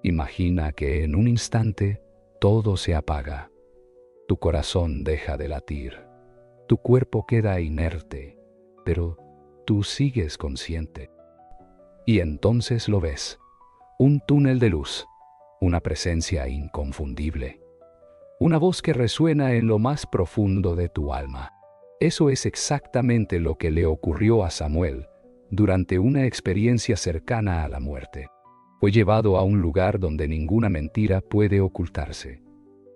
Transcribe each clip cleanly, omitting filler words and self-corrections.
Imagina que en un instante todo se apaga. Tu corazón deja de latir. Tu cuerpo queda inerte, pero tú sigues consciente. Y entonces lo ves. Un túnel de luz, una presencia inconfundible, una voz que resuena en lo más profundo de tu alma. Eso es exactamente lo que le ocurrió a Samuel durante una experiencia cercana a la muerte. Fue llevado a un lugar donde ninguna mentira puede ocultarse.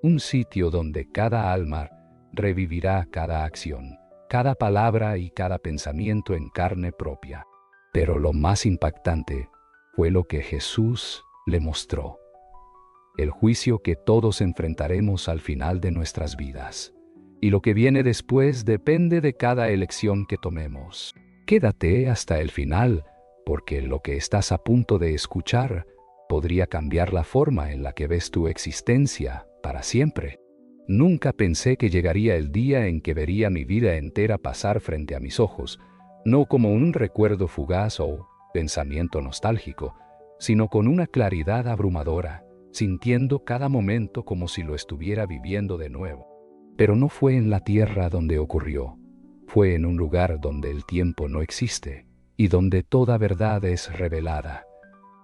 Un sitio donde cada alma revivirá cada acción, cada palabra y cada pensamiento en carne propia. Pero lo más impactante fue lo que Jesús le mostró. El juicio que todos enfrentaremos al final de nuestras vidas. Y lo que viene después depende de cada elección que tomemos. Quédate hasta el final, porque lo que estás a punto de escuchar podría cambiar la forma en la que ves tu existencia para siempre. Nunca pensé que llegaría el día en que vería mi vida entera pasar frente a mis ojos, no como un recuerdo fugaz o pensamiento nostálgico, sino con una claridad abrumadora, sintiendo cada momento como si lo estuviera viviendo de nuevo. Pero no fue en la tierra donde ocurrió, fue en un lugar donde el tiempo no existe y donde toda verdad es revelada.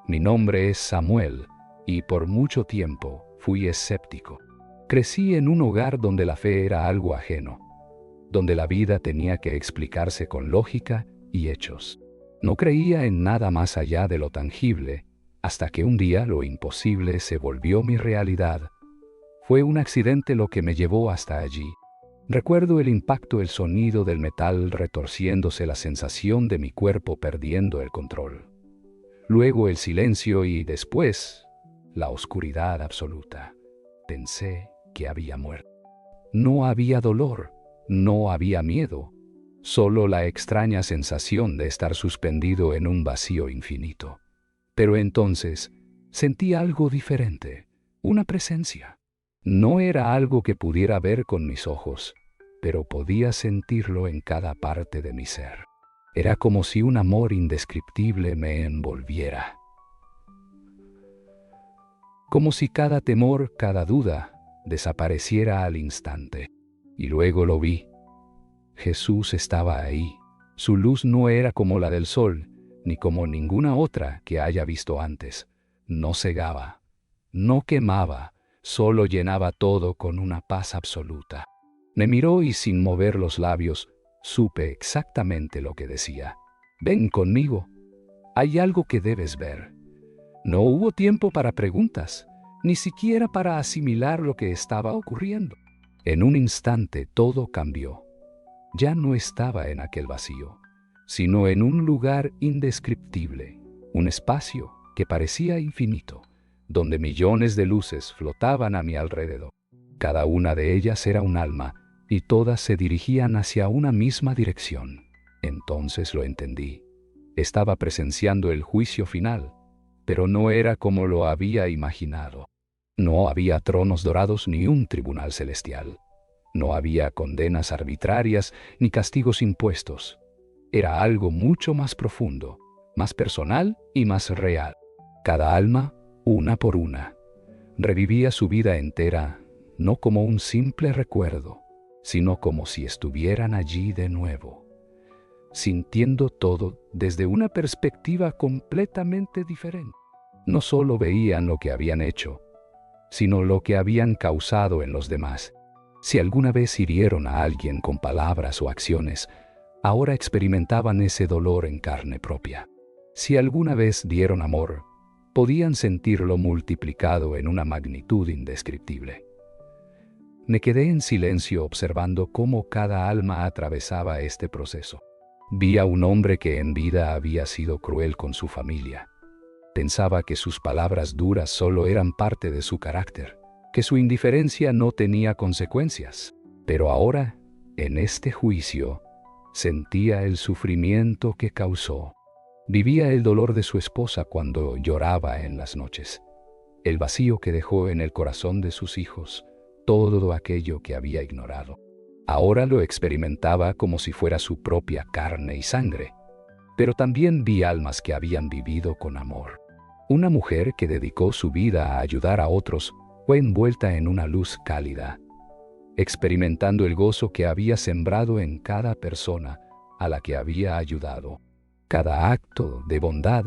Mi nombre es Samuel y por mucho tiempo fui escéptico. Crecí en un hogar donde la fe era algo ajeno, donde la vida tenía que explicarse con lógica y hechos. No creía en nada más allá de lo tangible, hasta que un día lo imposible se volvió mi realidad. Fue un accidente lo que me llevó hasta allí. Recuerdo el impacto, el sonido del metal retorciéndose, la sensación de mi cuerpo perdiendo el control. Luego el silencio y después la oscuridad absoluta. Pensé que había muerto. No había dolor, no había miedo, solo la extraña sensación de estar suspendido en un vacío infinito. Pero entonces sentí algo diferente, una presencia. No era algo que pudiera ver con mis ojos, pero podía sentirlo en cada parte de mi ser. Era como si un amor indescriptible me envolviera. Como si cada temor, cada duda, desapareciera al instante. Y luego lo vi. Jesús estaba ahí. Su luz no era como la del sol, ni como ninguna otra que haya visto antes. No cegaba, no quemaba, solo llenaba todo con una paz absoluta. Me miró y sin mover los labios, supe exactamente lo que decía. Ven conmigo. Hay algo que debes ver. No hubo tiempo para preguntas, ni siquiera para asimilar lo que estaba ocurriendo. En un instante todo cambió. Ya no estaba en aquel vacío, sino en un lugar indescriptible, un espacio que parecía infinito, donde millones de luces flotaban a mi alrededor. Cada una de ellas era un alma, y todas se dirigían hacia una misma dirección. Entonces lo entendí. Estaba presenciando el juicio final, pero no era como lo había imaginado. No había tronos dorados ni un tribunal celestial. No había condenas arbitrarias ni castigos impuestos. Era algo mucho más profundo, más personal y más real. Cada alma, una por una, revivía su vida entera, no como un simple recuerdo, sino como si estuvieran allí de nuevo, sintiendo todo desde una perspectiva completamente diferente. No solo veían lo que habían hecho, sino lo que habían causado en los demás. Si alguna vez hirieron a alguien con palabras o acciones, ahora experimentaban ese dolor en carne propia. Si alguna vez dieron amor, podían sentirlo multiplicado en una magnitud indescriptible. Me quedé en silencio observando cómo cada alma atravesaba este proceso. Vi a un hombre que en vida había sido cruel con su familia. Pensaba que sus palabras duras solo eran parte de su carácter, que su indiferencia no tenía consecuencias. Pero ahora, en este juicio, sentía el sufrimiento que causó. Vivía el dolor de su esposa cuando lloraba en las noches, el vacío que dejó en el corazón de sus hijos, todo aquello que había ignorado. Ahora lo experimentaba como si fuera su propia carne y sangre. Pero también vi almas que habían vivido con amor, Una mujer que dedicó su vida a ayudar a otros fue envuelta en una luz cálida, experimentando el gozo que había sembrado en cada persona a la que había ayudado. Cada acto de bondad,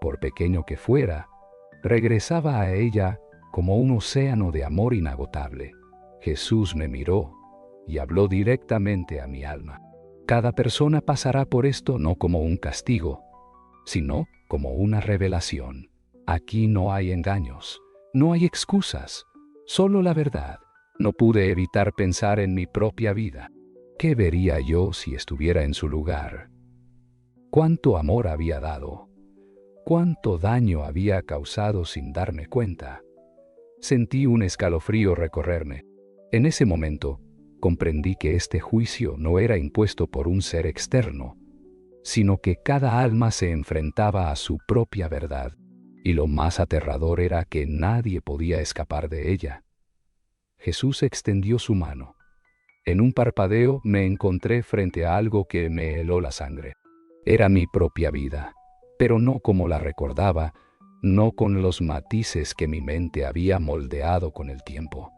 por pequeño que fuera, regresaba a ella como un océano de amor inagotable. Jesús me miró y habló directamente a mi alma. Cada persona pasará por esto no como un castigo, sino como una revelación. Aquí no hay engaños, no hay excusas, solo la verdad. No pude evitar pensar en mi propia vida. ¿Qué vería yo si estuviera en su lugar? ¿Cuánto amor había dado? ¿Cuánto daño había causado sin darme cuenta? Sentí un escalofrío recorrerme. En ese momento, comprendí que este juicio no era impuesto por un ser externo, sino que cada alma se enfrentaba a su propia verdad, y lo más aterrador era que nadie podía escapar de ella. Jesús extendió su mano. En un parpadeo me encontré frente a algo que me heló la sangre. Era mi propia vida, pero no como la recordaba, no con los matices que mi mente había moldeado con el tiempo.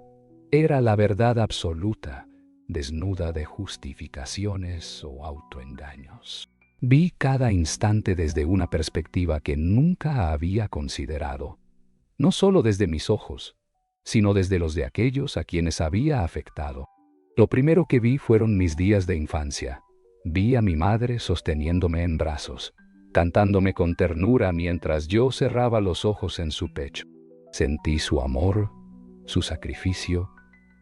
Era la verdad absoluta, desnuda de justificaciones o autoengaños. Vi cada instante desde una perspectiva que nunca había considerado, no solo desde mis ojos, sino desde los de aquellos a quienes había afectado. Lo primero que vi fueron mis días de infancia. Vi a mi madre sosteniéndome en brazos, cantándome con ternura mientras yo cerraba los ojos en su pecho. Sentí su amor, su sacrificio,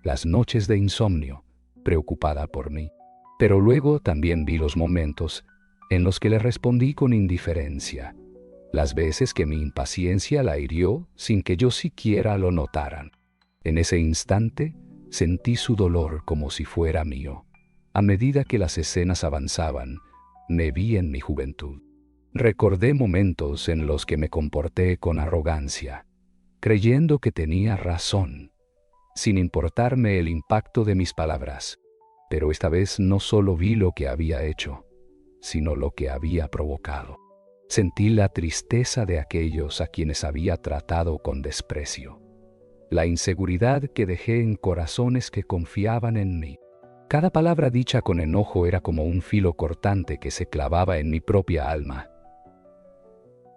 las noches de insomnio, preocupada por mí. Pero luego también vi los momentos en los que le respondí con indiferencia, las veces que mi impaciencia la hirió sin que yo siquiera lo notaran. En ese instante sentí su dolor como si fuera mío. A medida que las escenas avanzaban, me vi en mi juventud. Recordé momentos en los que me comporté con arrogancia, creyendo que tenía razón, sin importarme el impacto de mis palabras. Pero esta vez no solo vi lo que había hecho, sino lo que había provocado. Sentí la tristeza de aquellos a quienes había tratado con desprecio, la inseguridad que dejé en corazones que confiaban en mí. Cada palabra dicha con enojo era como un filo cortante que se clavaba en mi propia alma.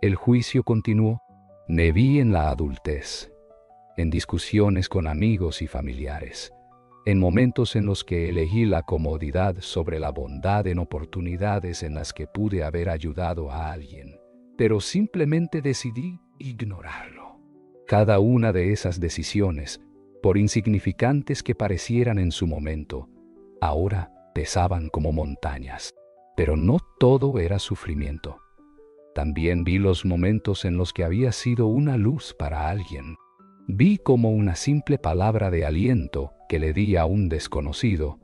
El juicio continuó. Me vi en la adultez, en discusiones con amigos y familiares, en momentos en los que elegí la comodidad sobre la bondad, en oportunidades en las que pude haber ayudado a alguien, pero simplemente decidí ignorarlo. Cada una de esas decisiones, por insignificantes que parecieran en su momento, ahora pesaban como montañas. Pero no todo era sufrimiento. También vi los momentos en los que había sido una luz para alguien. Vi como una simple palabra de aliento que le di a un desconocido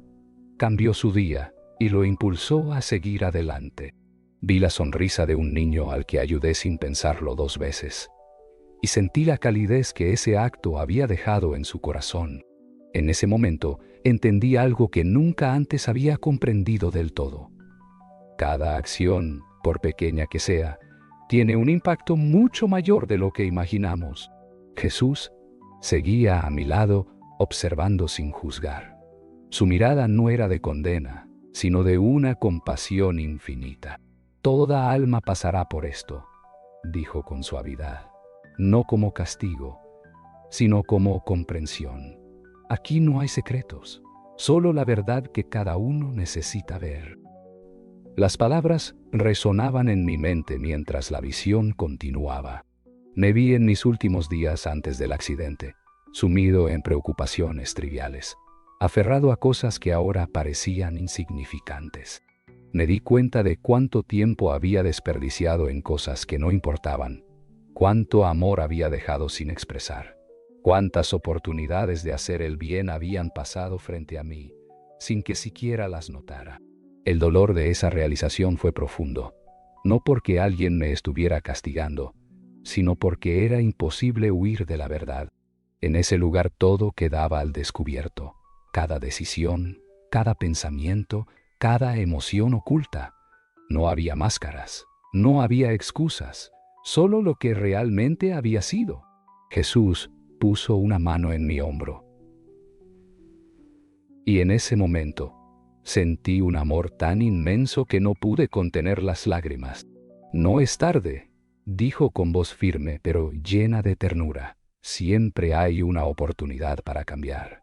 cambió su día y lo impulsó a seguir adelante. Vi la sonrisa de un niño al que ayudé sin pensarlo 2 veces, y sentí la calidez que ese acto había dejado en su corazón. En ese momento entendí algo que nunca antes había comprendido del todo. Cada acción, por pequeña que sea, tiene un impacto mucho mayor de lo que imaginamos. Jesús seguía a mi lado, observando sin juzgar. Su mirada no era de condena, sino de una compasión infinita. Toda alma pasará por esto, dijo con suavidad, no como castigo, sino como comprensión. Aquí no hay secretos, solo la verdad que cada uno necesita ver. Las palabras resonaban en mi mente mientras la visión continuaba. Me vi en mis últimos días antes del accidente, sumido en preocupaciones triviales, aferrado a cosas que ahora parecían insignificantes. Me di cuenta de cuánto tiempo había desperdiciado en cosas que no importaban, cuánto amor había dejado sin expresar, cuántas oportunidades de hacer el bien habían pasado frente a mí, sin que siquiera las notara. El dolor de esa realización fue profundo, no porque alguien me estuviera castigando, sino porque era imposible huir de la verdad. En ese lugar todo quedaba al descubierto, cada decisión, cada pensamiento, cada emoción oculta. No había máscaras, no había excusas, solo lo que realmente había sido. Jesús puso una mano en mi hombro. Y en ese momento, sentí un amor tan inmenso que no pude contener las lágrimas. «No es tarde», dijo con voz firme pero llena de ternura. «Siempre hay una oportunidad para cambiar».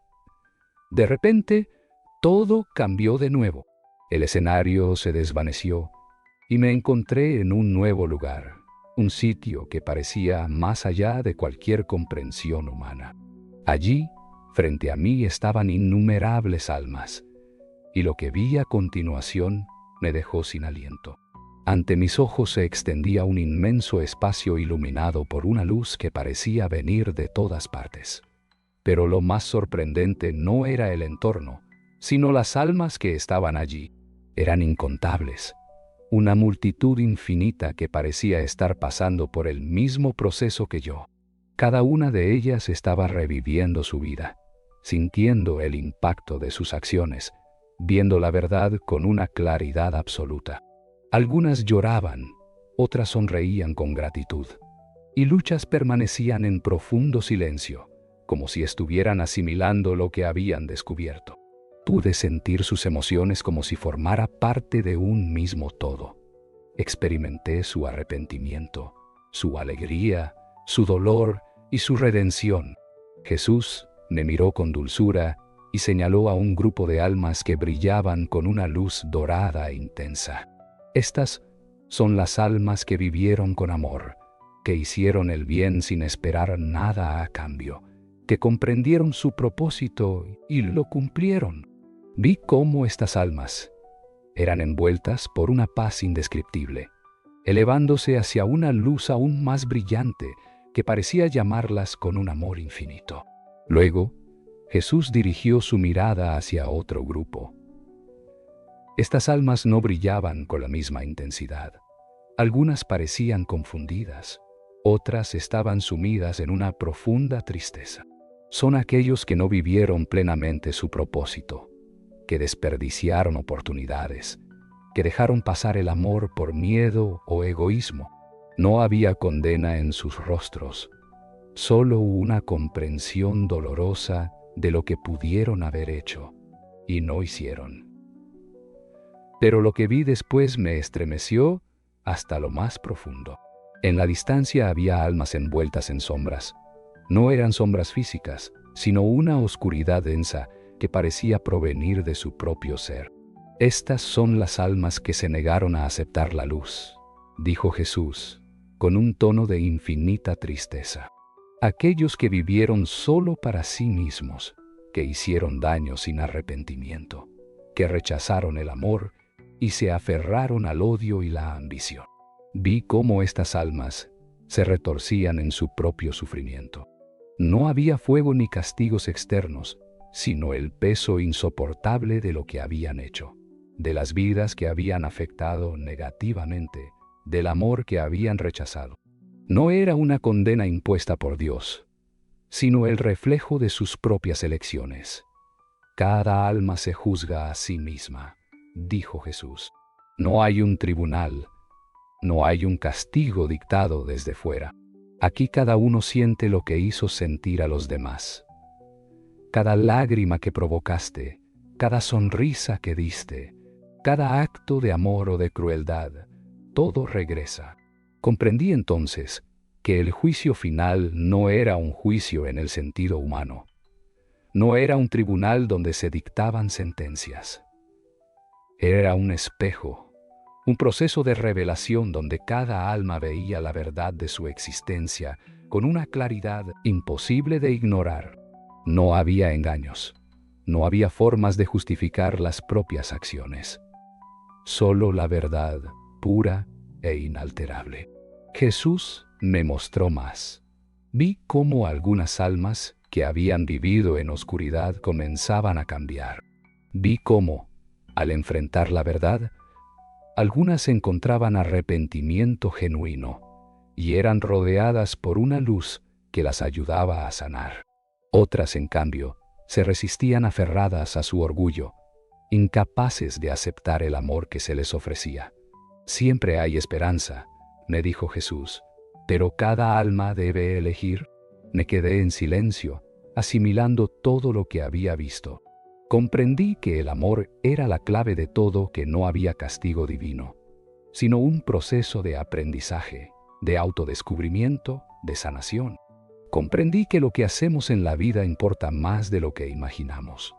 De repente, todo cambió de nuevo. El escenario se desvaneció y me encontré en un nuevo lugar, un sitio que parecía más allá de cualquier comprensión humana. Allí, frente a mí, estaban innumerables almas, y lo que vi a continuación me dejó sin aliento. Ante mis ojos se extendía un inmenso espacio iluminado por una luz que parecía venir de todas partes. Pero lo más sorprendente no era el entorno, sino las almas que estaban allí. Eran incontables, una multitud infinita que parecía estar pasando por el mismo proceso que yo. Cada una de ellas estaba reviviendo su vida, sintiendo el impacto de sus acciones, viendo la verdad con una claridad absoluta. Algunas lloraban, otras sonreían con gratitud, y muchas permanecían en profundo silencio, como si estuvieran asimilando lo que habían descubierto. Pude sentir sus emociones como si formara parte de un mismo todo. Experimenté su arrepentimiento, su alegría, su dolor y su redención. Jesús me miró con dulzura y señaló a un grupo de almas que brillaban con una luz dorada e intensa. Estas son las almas que vivieron con amor, que hicieron el bien sin esperar nada a cambio, que comprendieron su propósito y lo cumplieron. Vi cómo estas almas eran envueltas por una paz indescriptible, elevándose hacia una luz aún más brillante que parecía llamarlas con un amor infinito. Luego, Jesús dirigió su mirada hacia otro grupo. Estas almas no brillaban con la misma intensidad. Algunas parecían confundidas, otras estaban sumidas en una profunda tristeza. Son aquellos que no vivieron plenamente su propósito, que desperdiciaron oportunidades, que dejaron pasar el amor por miedo o egoísmo. No había condena en sus rostros, solo una comprensión dolorosa de lo que pudieron haber hecho y no hicieron. Pero lo que vi después me estremeció hasta lo más profundo. En la distancia había almas envueltas en sombras. No eran sombras físicas, sino una oscuridad densa que parecía provenir de su propio ser. Estas son las almas que se negaron a aceptar la luz, dijo Jesús, con un tono de infinita tristeza. Aquellos que vivieron solo para sí mismos, que hicieron daño sin arrepentimiento, que rechazaron el amor y se aferraron al odio y la ambición. Vi cómo estas almas se retorcían en su propio sufrimiento. No había fuego ni castigos externos, sino el peso insoportable de lo que habían hecho, de las vidas que habían afectado negativamente, del amor que habían rechazado. No era una condena impuesta por Dios, sino el reflejo de sus propias elecciones. Cada alma se juzga a sí misma, dijo Jesús. No hay un tribunal, no hay un castigo dictado desde fuera. Aquí cada uno siente lo que hizo sentir a los demás. Cada lágrima que provocaste, cada sonrisa que diste, cada acto de amor o de crueldad, todo regresa. Comprendí entonces que el juicio final no era un juicio en el sentido humano. No era un tribunal donde se dictaban sentencias. Era un espejo, un proceso de revelación donde cada alma veía la verdad de su existencia con una claridad imposible de ignorar. No había engaños, no había formas de justificar las propias acciones. Solo la verdad pura e inalterable. Jesús me mostró más. Vi cómo algunas almas que habían vivido en oscuridad comenzaban a cambiar. Vi cómo, al enfrentar la verdad, algunas encontraban arrepentimiento genuino y eran rodeadas por una luz que las ayudaba a sanar. Otras, en cambio, se resistían aferradas a su orgullo, incapaces de aceptar el amor que se les ofrecía. Siempre hay esperanza, me dijo Jesús. Pero cada alma debe elegir. Me quedé en silencio, asimilando todo lo que había visto. Comprendí que el amor era la clave de todo, que no había castigo divino, sino un proceso de aprendizaje, de autodescubrimiento, de sanación. Comprendí que lo que hacemos en la vida importa más de lo que imaginamos,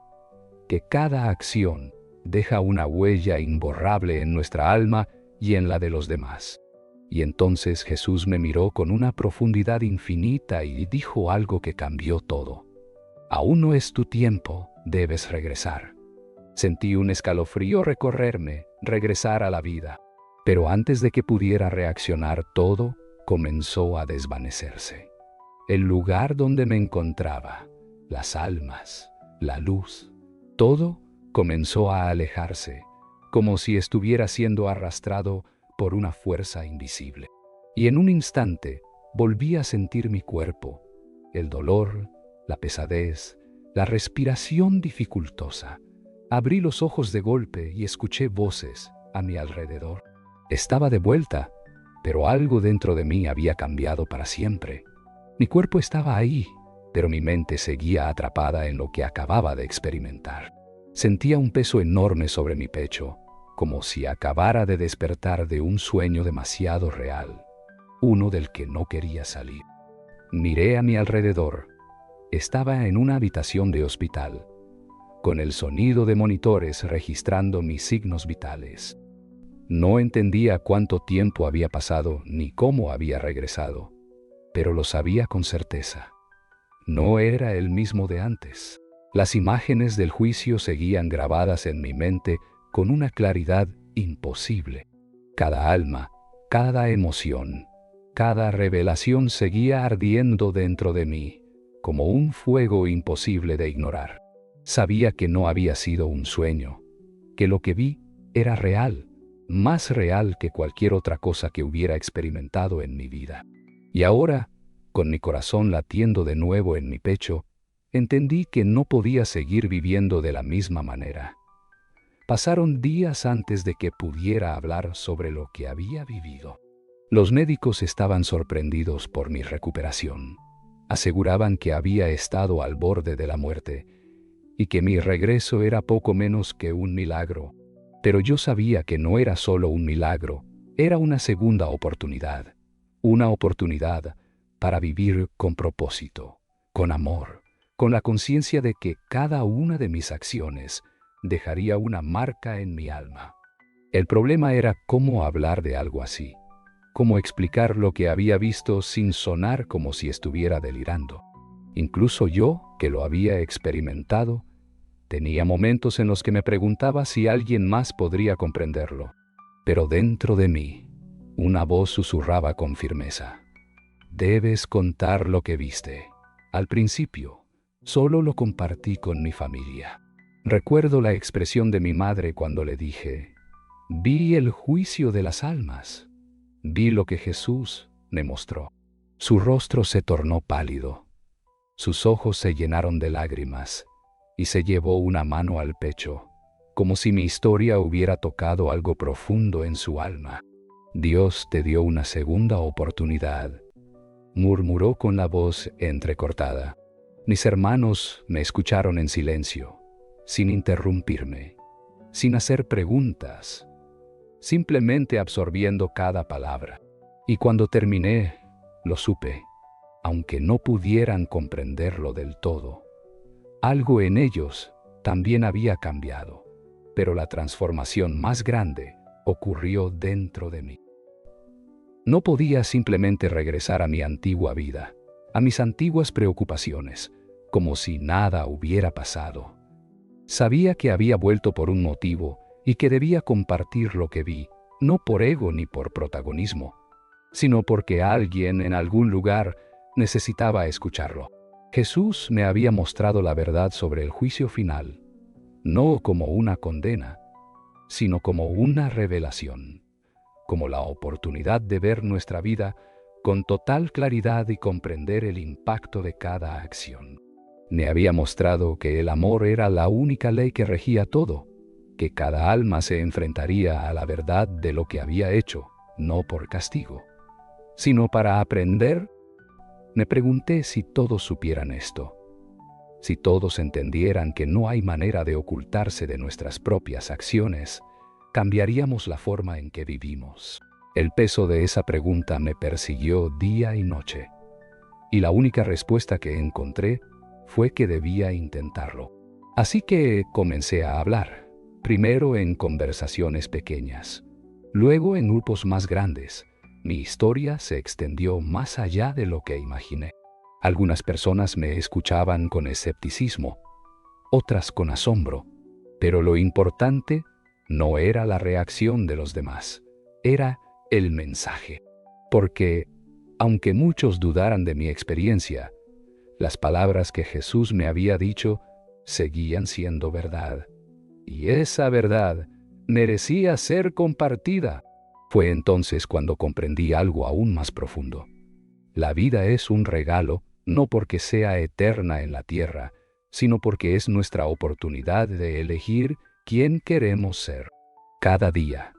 que cada acción deja una huella imborrable en nuestra alma y en la de los demás. Y entonces Jesús me miró con una profundidad infinita y dijo algo que cambió todo. Aún no es tu tiempo, debes regresar. Sentí un escalofrío recorrerme, regresar a la vida. Pero antes de que pudiera reaccionar, todo comenzó a desvanecerse. El lugar donde me encontraba, las almas, la luz, todo comenzó a alejarse, como si estuviera siendo arrastrado por una fuerza invisible. Y en un instante volví a sentir mi cuerpo, el dolor, la pesadez, la respiración dificultosa. Abrí los ojos de golpe y escuché voces a mi alrededor. Estaba de vuelta, pero algo dentro de mí había cambiado para siempre. Mi cuerpo estaba ahí, pero mi mente seguía atrapada en lo que acababa de experimentar. Sentía un peso enorme sobre mi pecho, como si acabara de despertar de un sueño demasiado real, uno del que no quería salir. Miré a mi alrededor. Estaba en una habitación de hospital, con el sonido de monitores registrando mis signos vitales. No entendía cuánto tiempo había pasado ni cómo había regresado, pero lo sabía con certeza. No era el mismo de antes. Las imágenes del juicio seguían grabadas en mi mente con una claridad imposible. Cada alma, cada emoción, cada revelación seguía ardiendo dentro de mí, como un fuego imposible de ignorar. Sabía que no había sido un sueño, que lo que vi era real, más real que cualquier otra cosa que hubiera experimentado en mi vida. Y ahora, con mi corazón latiendo de nuevo en mi pecho, entendí que no podía seguir viviendo de la misma manera. Pasaron días antes de que pudiera hablar sobre lo que había vivido. Los médicos estaban sorprendidos por mi recuperación. Aseguraban que había estado al borde de la muerte y que mi regreso era poco menos que un milagro. Pero yo sabía que no era solo un milagro, era una segunda oportunidad. Una oportunidad para vivir con propósito, con amor, con la conciencia de que cada una de mis acciones dejaría una marca en mi alma. El problema era cómo hablar de algo así, cómo explicar lo que había visto sin sonar como si estuviera delirando. Incluso yo, que lo había experimentado, tenía momentos en los que me preguntaba si alguien más podría comprenderlo. Pero dentro de mí, una voz susurraba con firmeza: debes contar lo que viste. Al principio, solo lo compartí con mi familia. Recuerdo la expresión de mi madre cuando le dije: vi el juicio de las almas. Vi lo que Jesús me mostró. Su rostro se tornó pálido. Sus ojos se llenaron de lágrimas y se llevó una mano al pecho, como si mi historia hubiera tocado algo profundo en su alma. Dios te dio una segunda oportunidad, murmuró con la voz entrecortada. Mis hermanos me escucharon en silencio, sin interrumpirme, sin hacer preguntas, simplemente absorbiendo cada palabra. Y cuando terminé, lo supe, aunque no pudieran comprenderlo del todo. Algo en ellos también había cambiado, pero la transformación más grande ocurrió dentro de mí. No podía simplemente regresar a mi antigua vida, a mis antiguas preocupaciones, como si nada hubiera pasado. Sabía que había vuelto por un motivo y que debía compartir lo que vi, no por ego ni por protagonismo, sino porque alguien en algún lugar necesitaba escucharlo. Jesús me había mostrado la verdad sobre el juicio final, no como una condena, sino como una revelación, como la oportunidad de ver nuestra vida con total claridad y comprender el impacto de cada acción. Me había mostrado que el amor era la única ley que regía todo, que cada alma se enfrentaría a la verdad de lo que había hecho, no por castigo, sino para aprender. Me pregunté si todos supieran esto, si todos entendieran que no hay manera de ocultarse de nuestras propias acciones, cambiaríamos la forma en que vivimos. El peso de esa pregunta me persiguió día y noche, y la única respuesta que encontré fue que debía intentarlo. Así que comencé a hablar, primero en conversaciones pequeñas, luego en grupos más grandes. Mi historia se extendió más allá de lo que imaginé. Algunas personas me escuchaban con escepticismo, otras con asombro, pero lo importante no era la reacción de los demás, era el mensaje. Porque, aunque muchos dudaran de mi experiencia, las palabras que Jesús me había dicho seguían siendo verdad. Y esa verdad merecía ser compartida. Fue entonces cuando comprendí algo aún más profundo. La vida es un regalo, no porque sea eterna en la tierra, sino porque es nuestra oportunidad de elegir quién queremos ser. Cada día,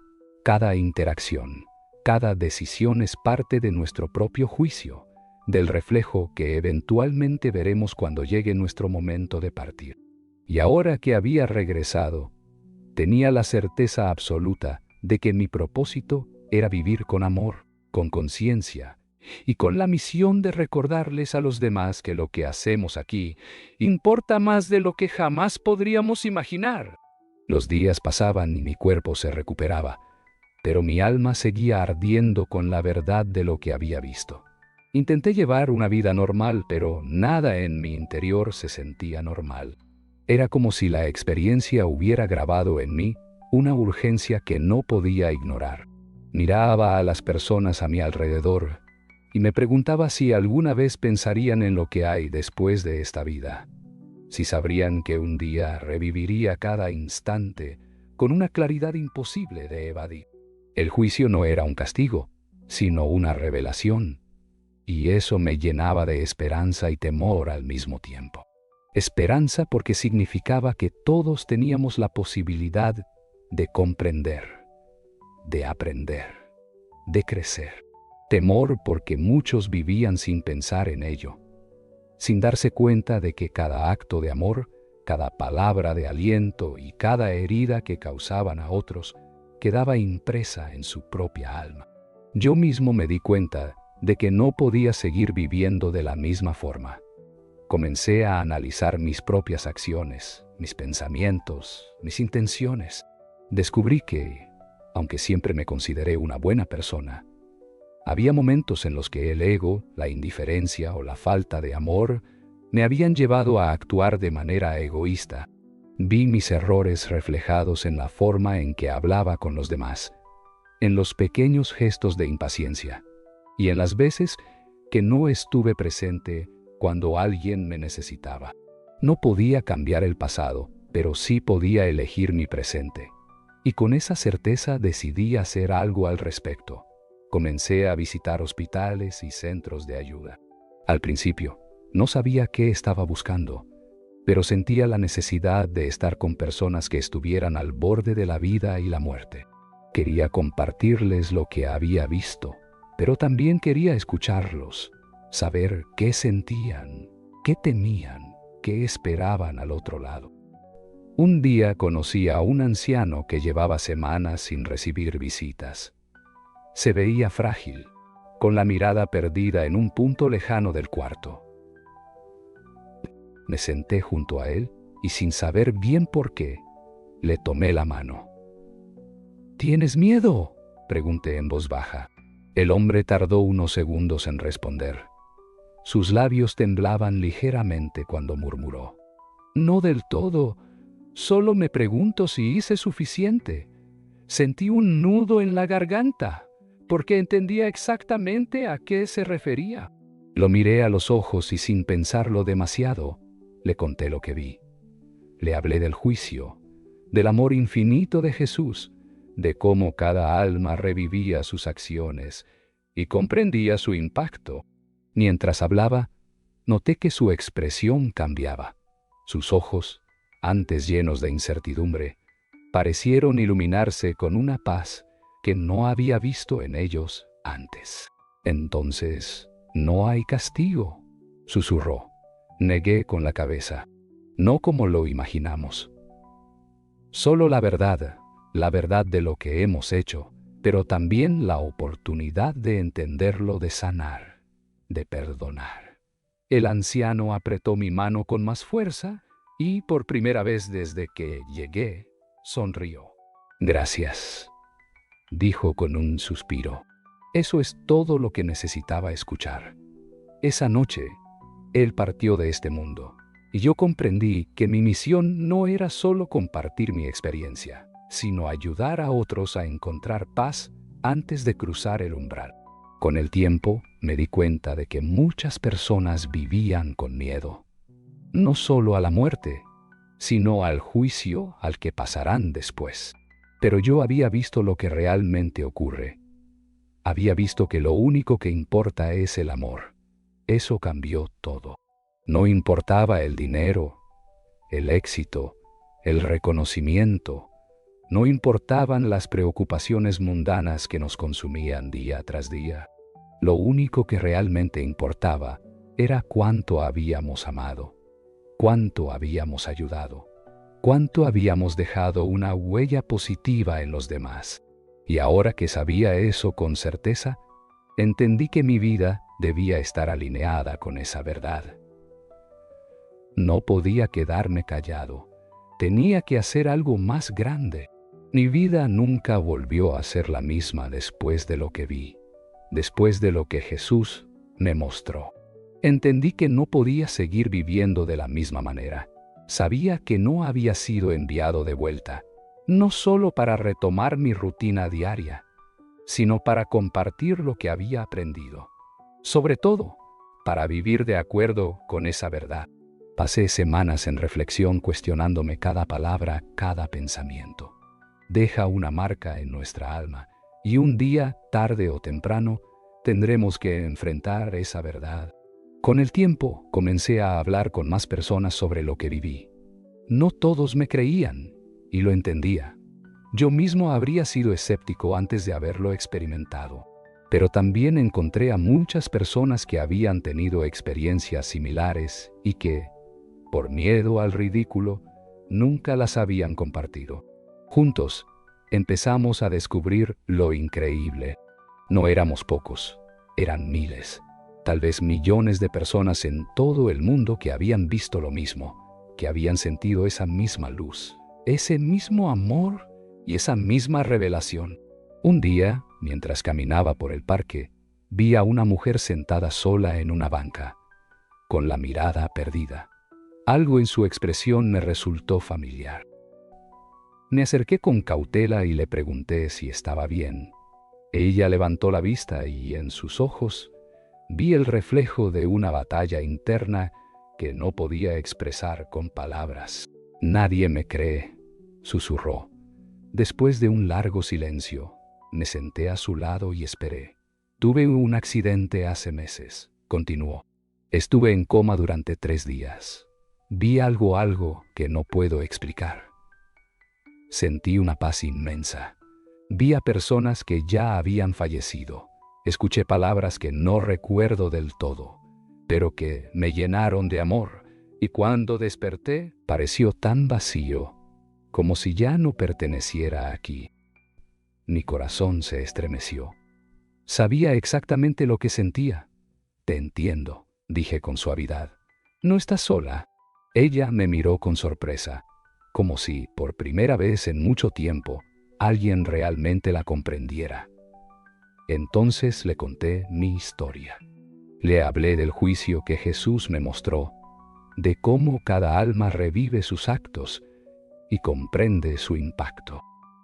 cada interacción, cada decisión es parte de nuestro propio juicio, del reflejo que eventualmente veremos cuando llegue nuestro momento de partir. Y ahora que había regresado, tenía la certeza absoluta de que mi propósito era vivir con amor, con conciencia y con la misión de recordarles a los demás que lo que hacemos aquí importa más de lo que jamás podríamos imaginar. Los días pasaban y mi cuerpo se recuperaba, pero mi alma seguía ardiendo con la verdad de lo que había visto. Intenté llevar una vida normal, pero nada en mi interior se sentía normal. Era como si la experiencia hubiera grabado en mí una urgencia que no podía ignorar. Miraba a las personas a mi alrededor y me preguntaba si alguna vez pensarían en lo que hay después de esta vida, si sabrían que un día reviviría cada instante con una claridad imposible de evadir. El juicio no era un castigo, sino una revelación, y eso me llenaba de esperanza y temor al mismo tiempo. Esperanza porque significaba que todos teníamos la posibilidad de comprender, de aprender, de crecer. Temor porque muchos vivían sin pensar en ello, sin darse cuenta de que cada acto de amor, cada palabra de aliento y cada herida que causaban a otros quedaba impresa en su propia alma. Yo mismo me di cuenta de que no podía seguir viviendo de la misma forma. Comencé a analizar mis propias acciones, mis pensamientos, mis intenciones. Descubrí que, aunque siempre me consideré una buena persona, había momentos en los que el ego, la indiferencia o la falta de amor me habían llevado a actuar de manera egoísta. Vi mis errores reflejados en la forma en que hablaba con los demás, en los pequeños gestos de impaciencia y en las veces que no estuve presente cuando alguien me necesitaba. No podía cambiar el pasado, pero sí podía elegir mi presente. Y con esa certeza decidí hacer algo al respecto. Comencé a visitar hospitales y centros de ayuda. Al principio, no sabía qué estaba buscando, pero sentía la necesidad de estar con personas que estuvieran al borde de la vida y la muerte. Quería compartirles lo que había visto, pero también quería escucharlos, saber qué sentían, qué temían, qué esperaban al otro lado. Un día conocí a un anciano que llevaba semanas sin recibir visitas. Se veía frágil, con la mirada perdida en un punto lejano del cuarto. Me senté junto a él y sin saber bien por qué, le tomé la mano. ¿Tienes miedo?, pregunté en voz baja. El hombre tardó unos segundos en responder. Sus labios temblaban ligeramente cuando murmuró: «No del todo. Solo me pregunto si hice suficiente». Sentí un nudo en la garganta, porque entendía exactamente a qué se refería. Lo miré a los ojos y sin pensarlo demasiado, le conté lo que vi. Le hablé del juicio, del amor infinito de Jesús, de cómo cada alma revivía sus acciones y comprendía su impacto. Mientras hablaba, noté que su expresión cambiaba. Sus ojos, antes llenos de incertidumbre, parecieron iluminarse con una paz que no había visto en ellos antes. Entonces, no hay castigo, susurró. Negué con la cabeza. No como lo imaginamos. Solo la verdad de lo que hemos hecho, pero también la oportunidad de entenderlo, de sanar, de perdonar. El anciano apretó mi mano con más fuerza y, por primera vez desde que llegué, sonrió. Gracias, dijo con un suspiro. Eso es todo lo que necesitaba escuchar. Esa noche, él partió de este mundo, y yo comprendí que mi misión no era solo compartir mi experiencia, sino ayudar a otros a encontrar paz antes de cruzar el umbral. Con el tiempo, me di cuenta de que muchas personas vivían con miedo, no solo a la muerte, sino al juicio al que pasarán después. Pero yo había visto lo que realmente ocurre. Había visto que lo único que importa es el amor. Eso cambió todo. No importaba el dinero, el éxito, el reconocimiento. No importaban las preocupaciones mundanas que nos consumían día tras día. Lo único que realmente importaba era cuánto habíamos amado, cuánto habíamos ayudado, cuánto habíamos dejado una huella positiva en los demás. Y ahora que sabía eso con certeza, entendí que mi vida debía estar alineada con esa verdad. No podía quedarme callado. Tenía que hacer algo más grande. Mi vida nunca volvió a ser la misma después de lo que vi, después de lo que Jesús me mostró. Entendí que no podía seguir viviendo de la misma manera. Sabía que no había sido enviado de vuelta, no solo para retomar mi rutina diaria, sino para compartir lo que había aprendido. Sobre todo, para vivir de acuerdo con esa verdad. Pasé semanas en reflexión cuestionándome cada palabra, cada pensamiento. Deja una marca en nuestra alma y un día, tarde o temprano, tendremos que enfrentar esa verdad. Con el tiempo, comencé a hablar con más personas sobre lo que viví. No todos me creían, y lo entendía. Yo mismo habría sido escéptico antes de haberlo experimentado. Pero también encontré a muchas personas que habían tenido experiencias similares y que, por miedo al ridículo, nunca las habían compartido. Juntos, empezamos a descubrir lo increíble. No éramos pocos, eran miles, tal vez millones de personas en todo el mundo que habían visto lo mismo, que habían sentido esa misma luz, ese mismo amor y esa misma revelación. Un día, mientras caminaba por el parque, vi a una mujer sentada sola en una banca, con la mirada perdida. Algo en su expresión me resultó familiar. Me acerqué con cautela y le pregunté si estaba bien. Ella levantó la vista y en sus ojos vi el reflejo de una batalla interna que no podía expresar con palabras. «Nadie me cree», susurró. Después de un largo silencio, me senté a su lado y esperé. «Tuve un accidente hace meses», continuó. «Estuve en coma durante 3 días. Vi algo que no puedo explicar. Sentí una paz inmensa. Vi a personas que ya habían fallecido. Escuché palabras que no recuerdo del todo, pero que me llenaron de amor. Y cuando desperté, pareció tan vacío, como si ya no perteneciera aquí. Mi corazón se estremeció. Sabía exactamente lo que sentía. «Te entiendo», dije con suavidad. «No estás sola». Ella me miró con sorpresa, como si, por primera vez en mucho tiempo, alguien realmente la comprendiera. Entonces le conté mi historia. Le hablé del juicio que Jesús me mostró, de cómo cada alma revive sus actos y comprende su impacto.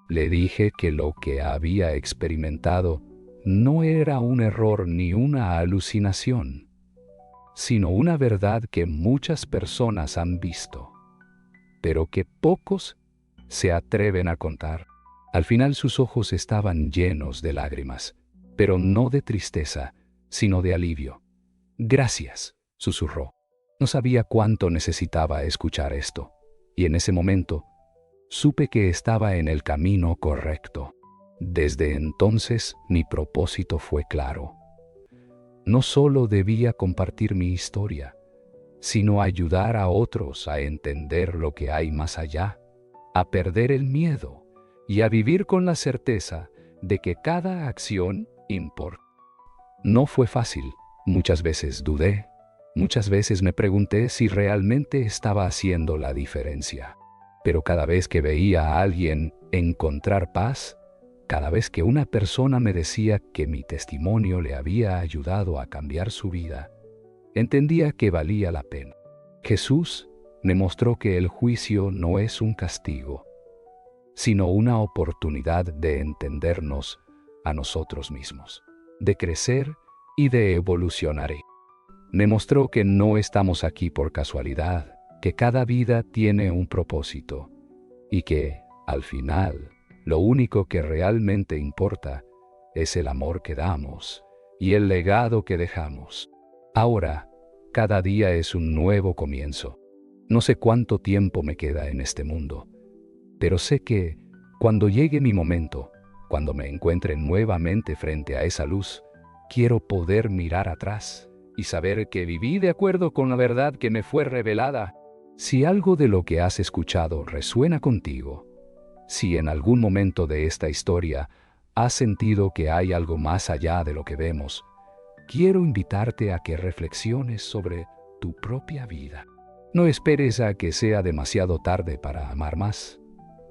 Le dije que lo que había experimentado no era un error ni una alucinación, sino una verdad que muchas personas han visto, pero que pocos se atreven a contar. Al final sus ojos estaban llenos de lágrimas, pero no de tristeza, sino de alivio. «Gracias», susurró. No sabía cuánto necesitaba escuchar esto, y en ese momento supe que estaba en el camino correcto. Desde entonces mi propósito fue claro: No solo debía compartir mi historia, sino ayudar a otros a entender lo que hay más allá, a perder el miedo y a vivir con la certeza de que cada acción importa. No fue fácil. Muchas veces dudé. Muchas veces me pregunté si realmente estaba haciendo la diferencia. Pero cada vez que veía a alguien encontrar paz, cada vez que una persona me decía que mi testimonio le había ayudado a cambiar su vida, entendía que valía la pena. Jesús me mostró que el juicio no es un castigo, sino una oportunidad de entendernos a nosotros mismos, de crecer y de evolucionar. Me mostró que no estamos aquí por casualidad, que cada vida tiene un propósito y que, al final, lo único que realmente importa es el amor que damos y el legado que dejamos. Ahora, cada día es un nuevo comienzo. No sé cuánto tiempo me queda en este mundo, pero sé que, cuando llegue mi momento, cuando me encuentre nuevamente frente a esa luz, quiero poder mirar atrás y saber que viví de acuerdo con la verdad que me fue revelada. Si algo de lo que has escuchado resuena contigo, si en algún momento de esta historia has sentido que hay algo más allá de lo que vemos, quiero invitarte a que reflexiones sobre tu propia vida. No esperes a que sea demasiado tarde para amar más,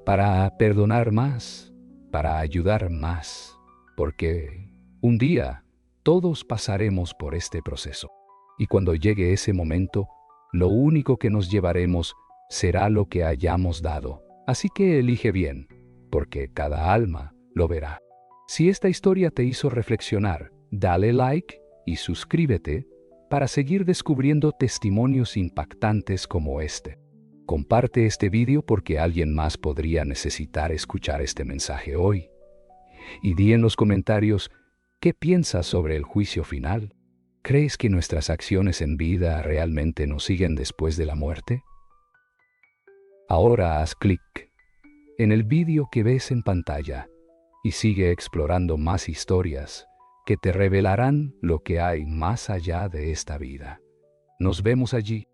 para perdonar más, para ayudar más, porque un día todos pasaremos por este proceso. Y cuando llegue ese momento, lo único que nos llevaremos será lo que hayamos dado. Así que elige bien, porque cada alma lo verá. Si esta historia te hizo reflexionar, dale like y suscríbete para seguir descubriendo testimonios impactantes como este. Comparte este video porque alguien más podría necesitar escuchar este mensaje hoy. Y di en los comentarios qué piensas sobre el juicio final. ¿Crees que nuestras acciones en vida realmente nos siguen después de la muerte? Ahora haz clic en el vídeo que ves en pantalla y sigue explorando más historias que te revelarán lo que hay más allá de esta vida. Nos vemos allí.